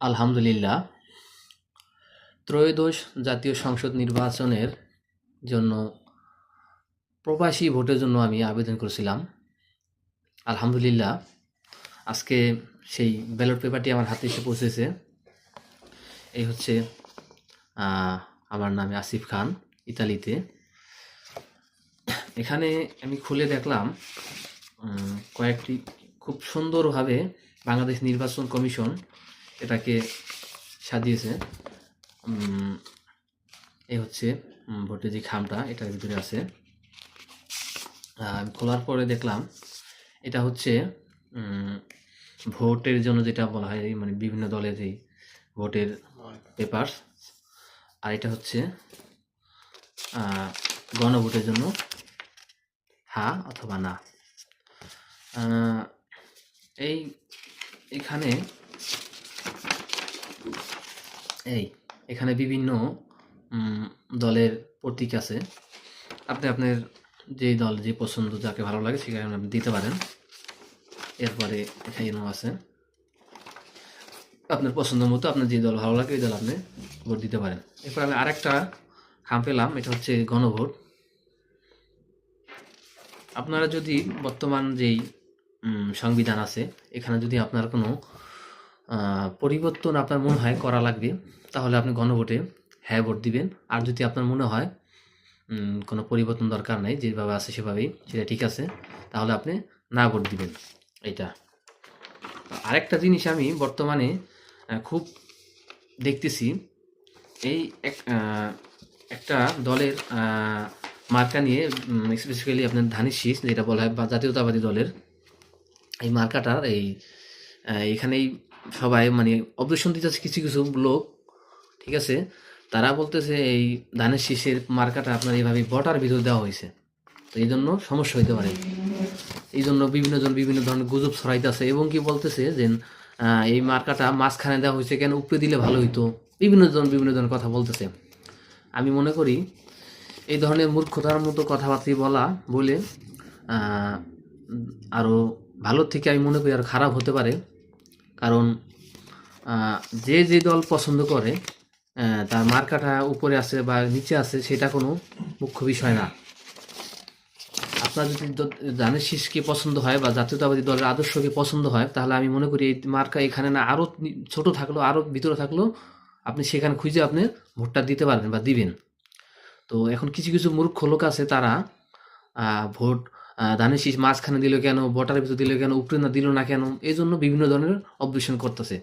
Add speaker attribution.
Speaker 1: আলহামদুলিল্লাহ। ত্রয়োদশ জাতীয় সংসদ নির্বাচনের জন্য প্রবাসী ভোটের জন্য আমি আবেদন করেছিলাম। আলহামদুলিল্লাহ, আজকে সেই ব্যালট পেপারটি আমার হাতে এসে পৌঁছেছে। এই হচ্ছে আমার নাম আসিফ খান, ইতালিতে। এখানে আমি খুলে দেখলাম কয়েকটি খুব সুন্দরভাবে বাংলাদেশ নির্বাচন কমিশন এটাকে সাজিয়েছে। এই হচ্ছে ভোটের যে খামটা এটার ভিতরে আছে। খোলার পরে দেখলাম এটা হচ্ছে ভোটের জন্য যেটা বলা হয়, মানে বিভিন্ন দলের এই ভোটের পেপার। আর এটা হচ্ছে গণভোটের জন্য হ্যাঁ অথবা না। এই এখানে এখানে বিভিন্ন দলের প্রতীক আছে। আপনি আপনার যেই দল যে পছন্দ, যাকে ভালো লাগে সেখানে আপনি দিতে পারেন। এরপরে এখানেও আছে আপনার পছন্দ মতো আপনার যে দল ভালো লাগে ওই দল আপনি ভোট দিতে পারেন। এরপর আমি আরেকটা খাম পেলাম, এটা হচ্ছে গণভোট। আপনারা যদি বর্তমান যেই সংবিধান আছে এখানে যদি আপনার কোনো পরিবর্তন আপনার মনে হয় করা লাগবে, তাহলে আপনি গণভোটে হ্যাঁ ভোট দিবেন। আর যদি আপনার মনে হয় কোনো পরিবর্তন দরকার নাই, যেভাবে আছে সেভাবেই সেটা ঠিক আছে, তাহলে আপনি না ভোট দিবেন। এটা আরেকটা জিনিস আমি বর্তমানে খুব দেখতেছি, এই একটা দলের মার্কা নিয়ে, স্পেসিফিক্যালি আপনার ধানের শীষ যেটা বলা হয় বা জাতীয়তাবাদী দলের এই মার্কাটার এখানেই সবাই মানে অবজেকশন দিতেছে কিছু কিছু লোক, ঠিক আছে। তারা বলতেছে এই ধানের শীষের মার্কাটা আপনার এইভাবে বটার ভিতর দেওয়া হয়েছে, তো এই জন্য সমস্যা হইতে পারে। এই জন্য বিভিন্ন জন বিভিন্ন ধরনের গুজব ছড়াইতেছে এবং কি বলতেছে যে এই মার্কাটা মাঝখানে দেওয়া হয়েছে, কেন উপরে দিলে ভালো হইতো। বিভিন্ন ধরনের কথা বলতেছে। আমি মনে করি এই ধরনের মূর্খতার মতো কথাবার্তা বলে আরও ভালোর থেকে আমি মনে করি আর খারাপ হতে পারে। কারণ যে যে দল পছন্দ করে তার মার্কাটা উপরে আছে বা নিচে আছে সেটা কোনো মুখ্য বিষয় না। আপনার যদি ধানের শীষকে পছন্দ হয় বা জাতীয়তাবাদী দলের আদর্শকে পছন্দ হয়, তাহলে আমি মনে করি এই মার্কা এখানে না আরও ছোট থাকলেও, আরও ভিতরে থাকলেও আপনি সেখানে খুঁজে আপনি ভোটটা দিতে পারবেন বা দিবেন। তো এখন কিছু কিছু মূর্খ লোক আছে, তারা ভোট ধানের শীষ মাঝখানে দিল কেন, বটার ভিতর দিল কেন, উপরে না দিল না কেন, এই জন্য বিভিন্ন ধরনের অবজেকশন করতেছে।